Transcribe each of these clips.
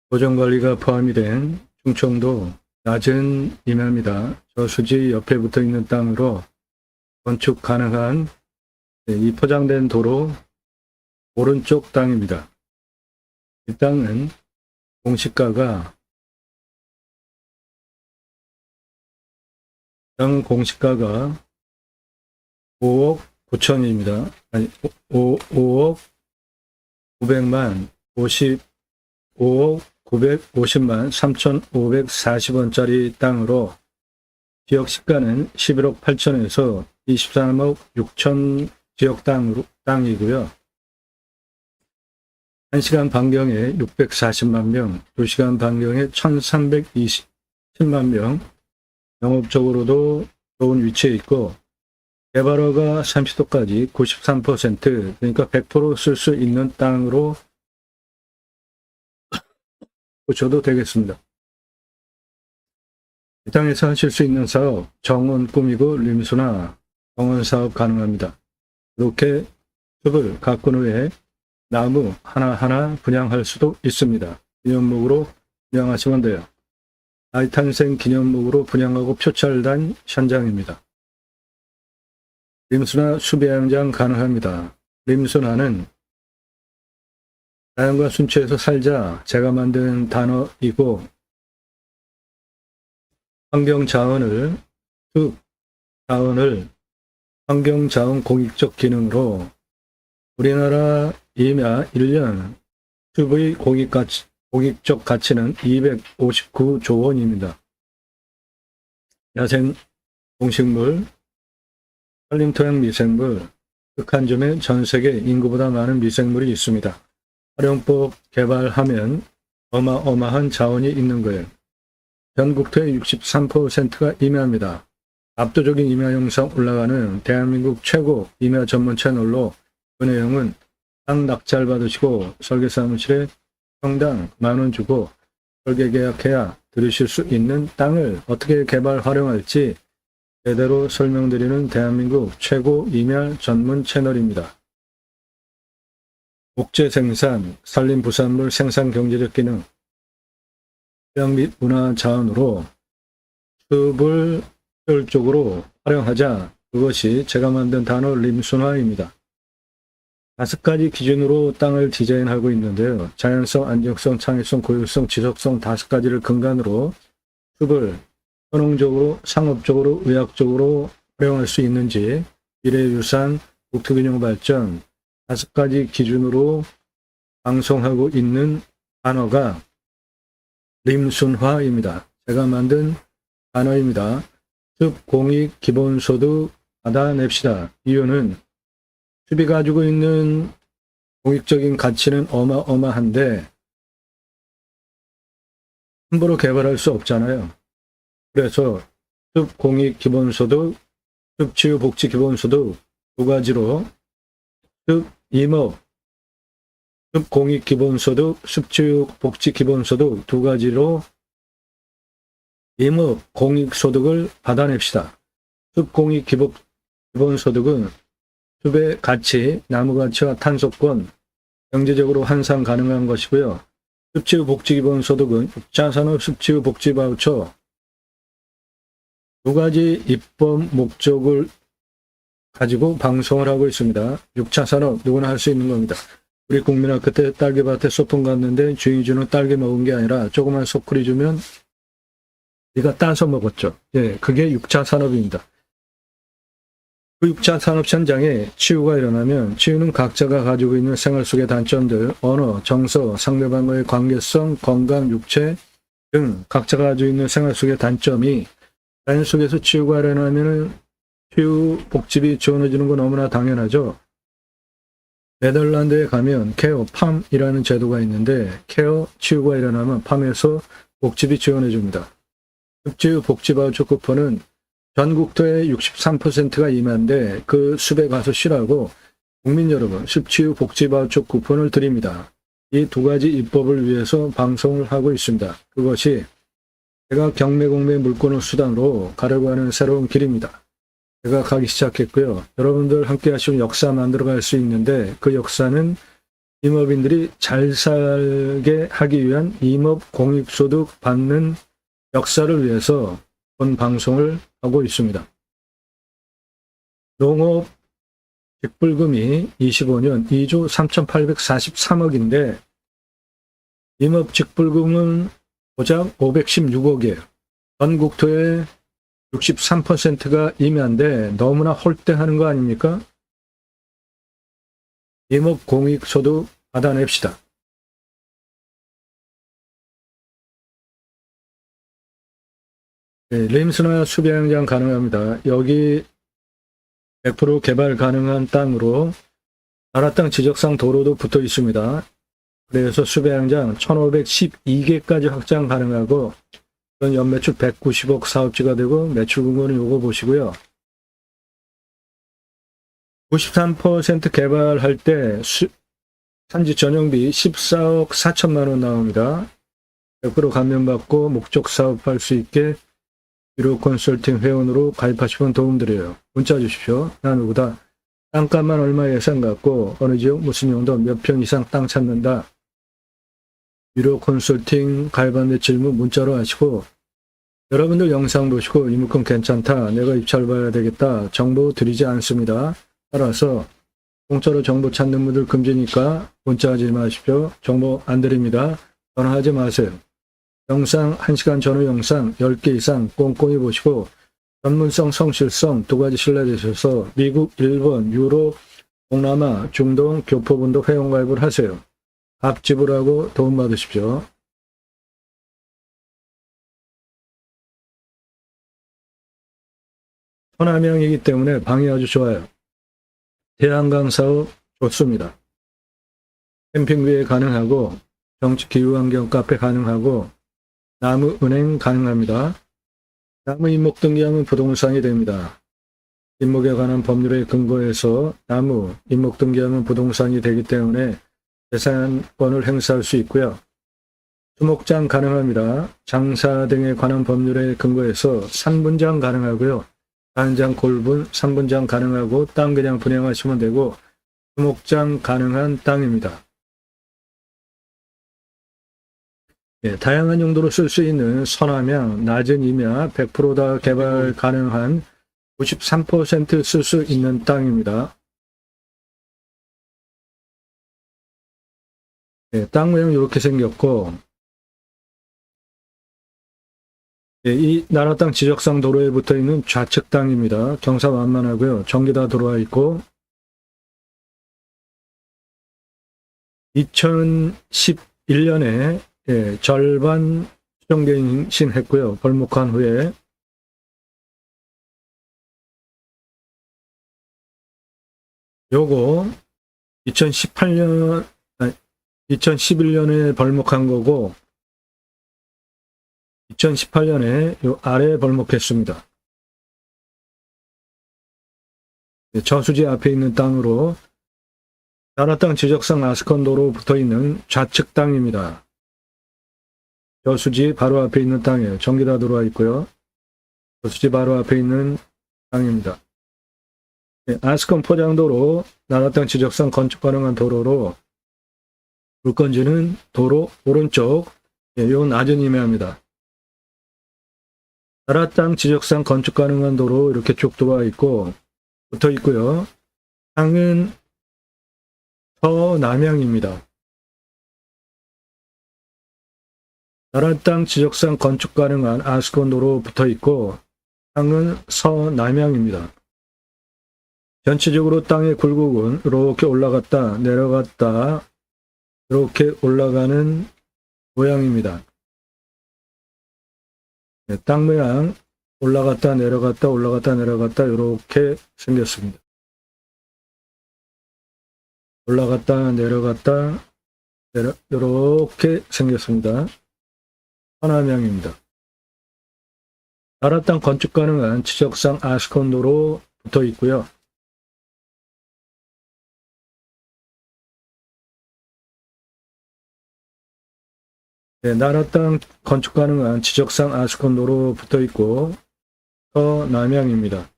보전관리가 포함이 된 충청도 낮은 임야입니다. 저수지 옆에 붙어 있는 땅으로 건축 가능한 이 포장된 도로 오른쪽 땅입니다. 이 땅은 공시가가 5억 9천입니다. 아니 5억 900만 5억 950만 3,540원짜리 땅으로 지역 시가는 11억 8천에서 23억 6천 지역 땅이고요. 1시간 반경에 640만 명, 2시간 반경에 1,327만 명, 영업적으로도 좋은 위치에 있고 개발허가 30도까지 93% 그러니까 100% 쓸 수 있는 땅으로 보셔도 되겠습니다. 이 땅에서 하실 수 있는 사업, 정원 꾸미고 림수나 정원 사업 가능합니다. 이렇게 숲을 가꾼 후에 나무 하나하나 분양할 수도 있습니다. 기념목으로 분양하시면 돼요. 아이 탄생 기념목으로 분양하고 표찰단 현장입니다. 림수나 수배양장 가능합니다. 림수나는 자연과 순초에서 살자 제가 만든 단어이고 환경자원을 환경자원 공익적 기능으로 우리나라 임야 1년 수부의 공익적 가치는 259조 원입니다. 야생 동식물, 산림토양 미생물, 극한점에 전 세계 인구보다 많은 미생물이 있습니다. 활용법 개발하면 어마어마한 자원이 있는 거예요. 전국토의 63%가 임야입니다. 압도적인 임야 영상 올라가는 대한민국 최고 임야 전문 채널로 그 내용은 땅 낙찰 받으시고 설계사무실에 평당 10,000원 주고 설계 계약해야 들으실 수 있는 땅을 어떻게 개발 활용할지 제대로 설명드리는 대한민국 최고 임야 전문 채널입니다. 목재 생산, 산림 부산물 생산 경제적 기능, 휴양 및 문화 자원으로 숲을 효율적으로 활용하자. 그것이 제가 만든 단어 림순화입니다. 5가지 기준으로 땅을 디자인하고 있는데요. 자연성, 안정성, 창의성, 고유성, 지속성 5가지를 근간으로 숲을 선홍적으로, 상업적으로, 의학적으로 활용할 수 있는지 미래유산, 국토균형 발전 5가지 기준으로 방송하고 있는 단어가 림순화입니다. 제가 만든 단어입니다. 숲 공익 기본소득 받아냅시다. 이유는 숲이 가지고 있는 공익적인 가치는 어마어마한데 함부로 개발할 수 없잖아요. 그래서 숲 공익 기본소득, 숲 치유 복지 기본소득 2가지로 숲 임업, 숲 공익 기본소득, 숲 치유 복지 기본소득 2가지로 임업 공익소득을 받아냅시다. 숲 공익 기본소득은 숲의 가치, 나무 가치와 탄소권, 경제적으로 환산 가능한 것이고요. 숲치유 복지기본소득은 6차 산업 숲치유 복지 바우처 2가지 입법 목적을 가지고 방송을 하고 있습니다. 6차 산업 누구나 할 수 있는 겁니다. 우리 국민학교 때 딸기밭에 소풍 갔는데 주인이 주는 딸기 먹은 게 아니라 조그만 소쿠리 주면 네가 따서 먹었죠. 예, 그게 6차 산업입니다. 그 6차 산업 현장에 치유가 일어나면 치유는 각자가 가지고 있는 생활 속의 단점들, 언어, 정서, 상대방과의 관계성, 건강, 육체 등 각자가 가지고 있는 생활 속의 단점이 자연 속에서 치유가 일어나면 치유 복지비 지원해주는 건 너무나 당연하죠. 네덜란드에 가면 케어, 팜이라는 제도가 있는데 케어, 치유가 일어나면 팜에서 복지비 지원해줍니다. 숲치유 복지바우처 쿠폰은 전국토의 63%가 임야인데 그 숲에 가서 쉬라고 국민 여러분 숲치유 복지바우처 쿠폰을 드립니다. 이 2가지 입법을 위해서 방송을 하고 있습니다. 그것이 제가 경매공매 물건을 수단으로 가려고 하는 새로운 길입니다. 제가 가기 시작했고요. 여러분들 함께 하시면 역사 만들어갈 수 있는데 그 역사는 임업인들이 잘 살게 하기 위한 임업 공익소득 받는 역사를 위해서 본 방송을 하고 있습니다. 농업 직불금이 25년 2조 3,843억인데 임업 직불금은 고작 516억이에요. 전 국토의 63%가 임야인데 너무나 홀대하는 거 아닙니까? 임업 공익소득 받아냅시다. 네, 림스나 수배양장 가능합니다. 여기 100% 개발 가능한 땅으로 나라 땅 지적상 도로도 붙어 있습니다. 그래서 수배양장 1512개까지 확장 가능하고 그건 연매출 190억 사업지가 되고 매출 금고는 요거 보시고요. 93% 개발할 때 산지 전용비 14억 4천만 원 나옵니다. 100% 감면받고 목적 사업할 수 있게 유료 컨설팅 회원으로 가입하시면 도움드려요. 문자 주십시오. 나 누구다. 땅값만 얼마 예산 갖고 어느 지역 무슨 용도 몇 평 이상 땅 찾는다. 유료 컨설팅 가입하는데 질문 문자로 하시고 여러분들 영상 보시고 이 물건 괜찮다. 내가 입찰 봐야 되겠다. 정보 드리지 않습니다. 따라서 공짜로 정보 찾는 분들 금지니까 문자하지 마십시오. 정보 안 드립니다. 전화하지 마세요. 영상 1시간 전후 영상 10개 이상 꼼꼼히 보시고 전문성, 성실성 두 가지 신뢰되셔서 미국, 일본, 유럽, 동남아, 중동, 교포분도 회원가입을 하세요. 값 지불하고 도움받으십시오. 천암형이기 때문에 방이 아주 좋아요. 태양광 사업 좋습니다. 캠핑비에 가능하고 정치 기후환경 카페 가능하고 나무 은행 가능합니다. 나무 임목 등기하면 부동산이 됩니다. 임목에 관한 법률에 근거해서 나무 임목 등기하면 부동산이 되기 때문에 재산권을 행사할 수 있고요. 수목장 가능합니다. 장사 등에 관한 법률에 근거해서 산분장 가능하고요. 반장 골분, 산분장 가능하고 땅 그냥 분양하시면 되고 수목장 가능한 땅입니다. 예, 다양한 용도로 쓸 수 있는 선암양, 낮은 임야, 100% 다 개발 가능한 93% 쓸 수 있는 땅입니다. 예, 땅 모양 이렇게 생겼고 예, 이 나라 땅 지적상 도로에 붙어 있는 좌측 땅입니다. 경사만만하고요. 전기 다 들어와 있고 2011년에 예, 절반 수정갱신했고요. 벌목한 후에 요거 2011년에 벌목한 거고 2018년에 요 아래에 벌목했습니다. 예, 저수지 앞에 있는 땅으로 나라 땅 지적상 아스콘 도로 붙어 있는 좌측 땅입니다. 저수지 바로 앞에 있는 땅이에요. 전기 다 들어와 있고요. 저수지 바로 앞에 있는 땅입니다. 네, 아스콘 포장도로 나라 땅 지적상 건축 가능한 도로로 물건지는 도로 오른쪽 요 낮은 임야입니다. 나라 땅 지적상 건축 가능한 도로 이렇게 쭉 들어와 있고 붙어 있고요. 땅은 서남향입니다. 나라 땅 지적상 건축 가능한 아스콘 도로 붙어 있고 땅은 서남향입니다. 전체적으로 땅의 굴곡은 이렇게 올라갔다 내려갔다 이렇게 올라가는 모양입니다. 네, 땅 모양 올라갔다 내려갔다 올라갔다 내려갔다 이렇게 생겼습니다. 올라갔다 내려갔다 이렇게 생겼습니다. 서남향입니다. 나라 땅 건축 가능한 지적상 아스콘 도로 붙어 있고요. 네, 나라 땅 건축 가능한 지적상 아스콘 도로 붙어 있고 서남향입니다.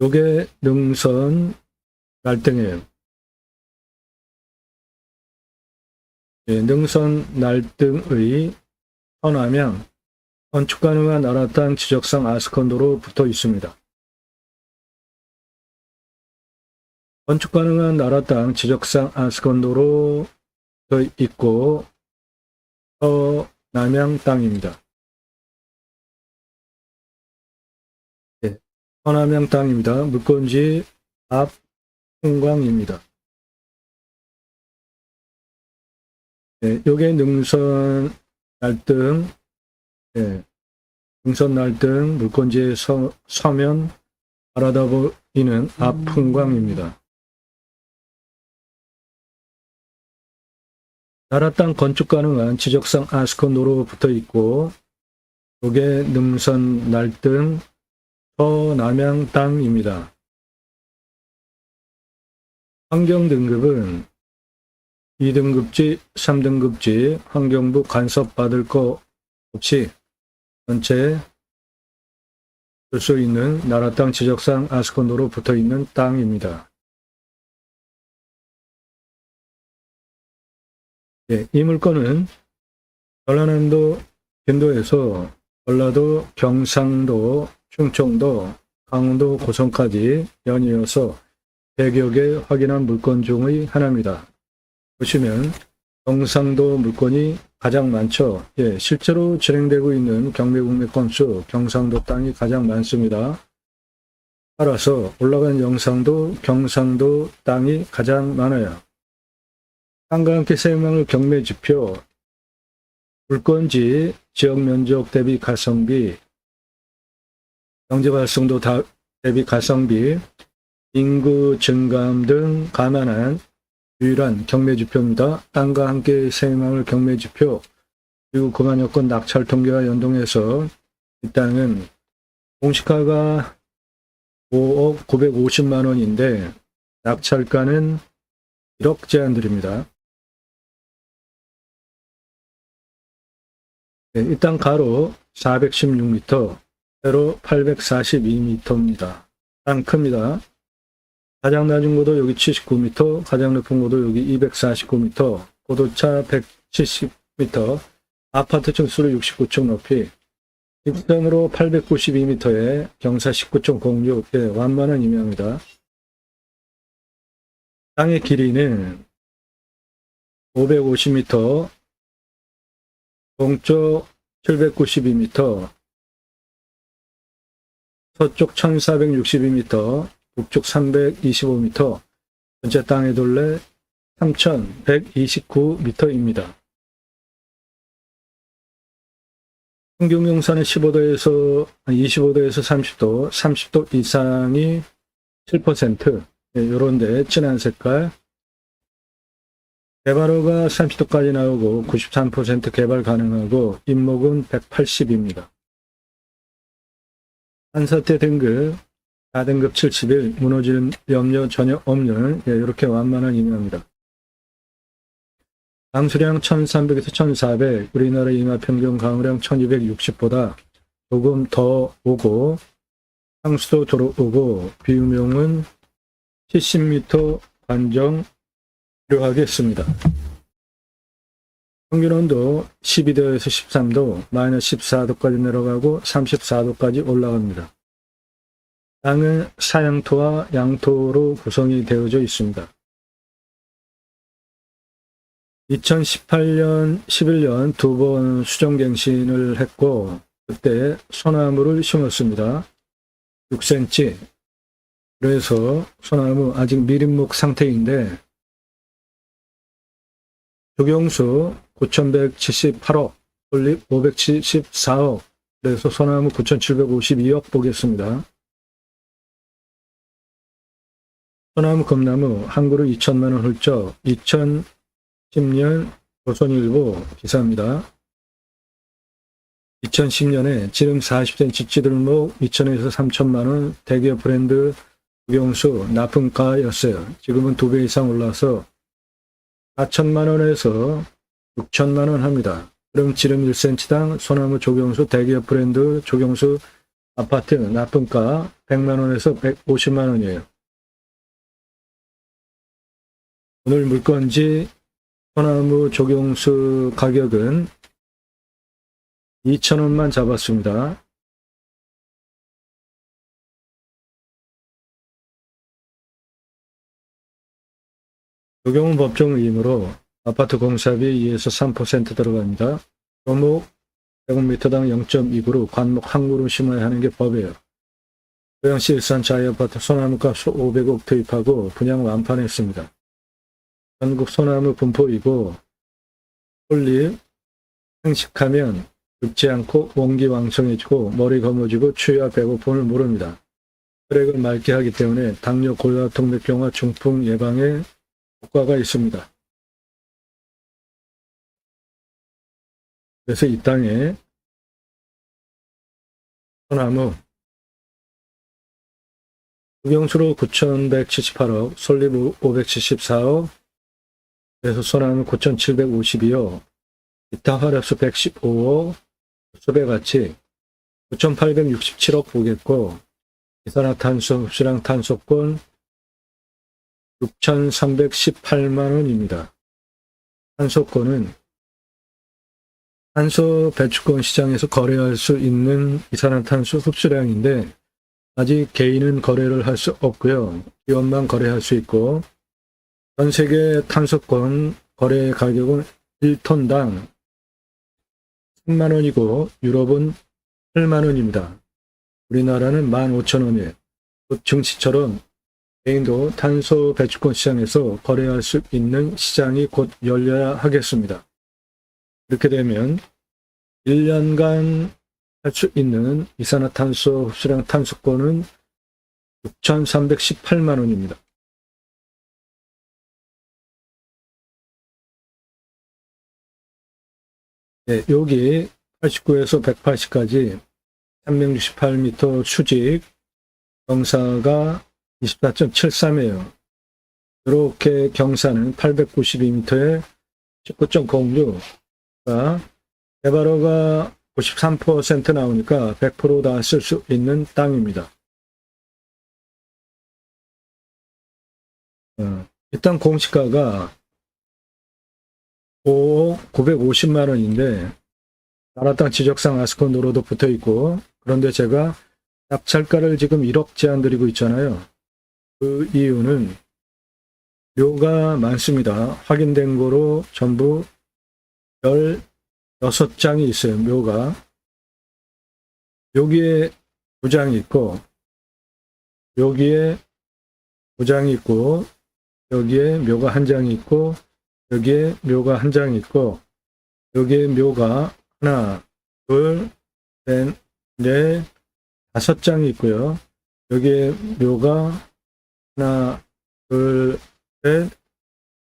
요게 능선 갈등이에요. 능선 날등의 서남향 건축 가능한 나라땅 지적상 아스콘도로 붙어 있습니다. 건축 가능한 나라땅 지적상 아스콘도로 붙어 있고 서남향 땅입니다. 서남향 땅입니다. 물건지 앞 풍광입니다. 요게 능선 날등, 능선 날등 물건지에 서면 바라다 보이는 앞 풍광입니다. 나라 땅 건축 가능한 지적상 아스콘도로 붙어 있고, 요게 능선 날등 서남향 땅입니다. 환경 등급은 2등급지, 3등급지 환경부 간섭 받을 거 없이 전체 쓸 수 있는 나라 땅 지적상 아스콘도로 붙어 있는 땅입니다. 이 물건은 전라남도 진도에서 전라도, 경상도, 충청도, 강원도, 고성까지 연이어서 100여 개 확인한 물건 중의 하나입니다. 보시면 경상도 물건이 가장 많죠. 실제로 진행되고 있는 경매국매 건수 경상도 땅이 가장 많습니다. 따라서 올라간 영상도 경상도 땅이 가장 많아요. 땅과 함께 세무망을 경매지표, 물건지, 지역면적 대비 가성비, 경제발성도 대비 가성비, 인구 증감 등 감안한 유일한 경매지표입니다. 땅과 함께 세무망을 경매지표, 그리고 고만여건 낙찰 통계와 연동해서 이 땅은 공시가가 5억 950만 원인데 낙찰가는 1억 제한드립니다. 이 땅 가로 416m, 세로 842m입니다. 땅 큽니다. 가장 낮은 고도 여기 79m, 가장 높은 고도 여기 249m, 고도차 170m, 아파트 층수로 69층 높이, 직선으로 892m에 경사 19.06, 완만한 임야입니다. 땅의 길이는 550m, 동쪽 792m, 서쪽 1462m, 북쪽 325m, 전체 땅의 둘레 3129m입니다. 평균 경사는 25도에서 30도, 30도 이상이 7%, 요런데 진한 색깔. 개발호가 30도까지 나오고 93% 개발 가능하고 인목은 180입니다. 한사태 등급 4등급 71, 무너지는 염려 전혀 없는 이렇게 완만한 임야입니다. 강수량 1300에서 1400, 우리나라 임야 평균 강우량 1260보다 조금 더 오고 상수도 들어오고 비유명은 70m 관정 필요하겠습니다. 평균 온도 12도에서 13도, 마이너스 14도까지 내려가고 34도까지 올라갑니다. 땅은 사양토와 양토로 구성이 되어져 있습니다. 2018년, 11년 두 번 수정갱신을 했고 그때 소나무를 심었습니다. 6cm. 그래서 소나무 아직 미린목 상태인데 조경수 9,178억, 설립 574억, 그래서 소나무 9,752억 보겠습니다. 소나무 금나무 한 그루 2천만원 훌쩍, 2010년 조선일보 기사입니다. 2010년에 지름 40cm 찌들목 2천에서 3천만원 대기업 브랜드 조경수 납품가였어요. 지금은 2배 이상 올라서 4천만원에서 6천만원 합니다. 그럼 지름 1cm당 소나무 조경수 대기업 브랜드 조경수 아파트 납품가 100만원에서 150만원이에요. 오늘 물건지 소나무 조경수 가격은 2,000원만 잡았습니다. 조경은 법정 의무로 아파트 공사비 2에서 3% 들어갑니다. 조목 100m당 0.2그루, 관목 한 그루 심어야 하는 게 법이에요. 고양시 일산 자이아파트 소나무값을 500억 투입하고 분양 완판했습니다. 전국 소나무 분포이고 솔잎 생식하면 죽지 않고 원기왕성해지고 머리 검어지고 추위와 배고픔을 모릅니다. 혈액을 맑게 하기 때문에 당뇨, 골다, 동맥경화, 중풍 예방에 효과가 있습니다. 그래서 이 땅에 소나무 조경수로 9,178억, 솔잎 574억, 그래서 소나무 9,752억, 기타 화력수 115억, 수배가치 9,867억 보겠고, 이산화탄소 흡수량 탄소권 6,318만원입니다. 탄소권은 탄소 배출권 시장에서 거래할 수 있는 이산화탄소 흡수량인데 아직 개인은 거래를 할 수 없고요. 기업만 거래할 수 있고 전 세계 탄소권 거래 가격은 1톤당 10만원이고 유럽은 8만원입니다. 우리나라는 15,000원이에요. 증시처럼 개인도 탄소 배출권 시장에서 거래할 수 있는 시장이 곧 열려야 하겠습니다. 이렇게 되면 1년간 할 수 있는 이산화탄소 흡수량 탄소권은 6,318만 원입니다. 네, 여기 89에서 180까지 368m 수직 경사가 24.73이에요. 이렇게 경사는 892m에 19.06가 개발허가 93% 나오니까 100% 다 쓸 수 있는 땅입니다. 일단 공시가가 5억 950만 원인데 나라 땅 지적상 아스콘 도로도 붙어 있고 그런데 제가 낙찰가를 지금 1억 제한 드리고 있잖아요. 그 이유는 묘가 많습니다. 확인된 거로 전부 16장이 있어요. 묘가. 여기에 2장이 있고 여기에 2장이 있고 여기에 묘가 1장이 있고 여기에 묘가 1장이 있고 여기에 묘가 하나, 둘, 셋, 넷, 5장이 있고요. 여기에 묘가 하나, 둘, 셋,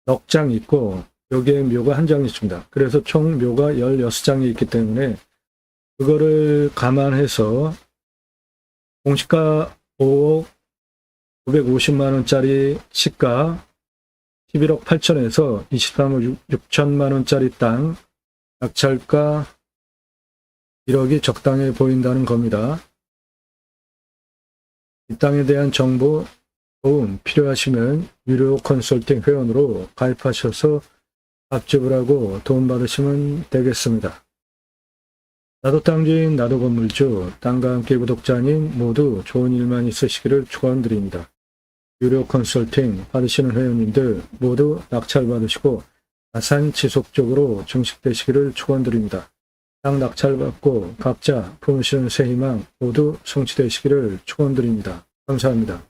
넉 장이 있고 여기에 묘가 1장이 있습니다. 그래서 총 묘가 16장이 있기 때문에 그거를 감안해서 공시가 5억 950만 원짜리 시가 11억 8천에서 23억 6천만 원짜리 땅 낙찰가 1억이 적당해 보인다는 겁니다. 이 땅에 대한 정보 도움 필요하시면 유료 컨설팅 회원으로 가입하셔서 앞지불하고 도움 받으시면 되겠습니다. 나도 땅주인, 나도 건물주, 땅과 함께 구독자님 모두 좋은 일만 있으시기를 축원드립니다. 유료 컨설팅 받으시는 회원님들 모두 낙찰 받으시고 자산 지속적으로 증식되시기를 축원드립니다. 땅 낙찰 받고 각자 품으시는 새 희망 모두 성취되시기를 축원드립니다. 감사합니다.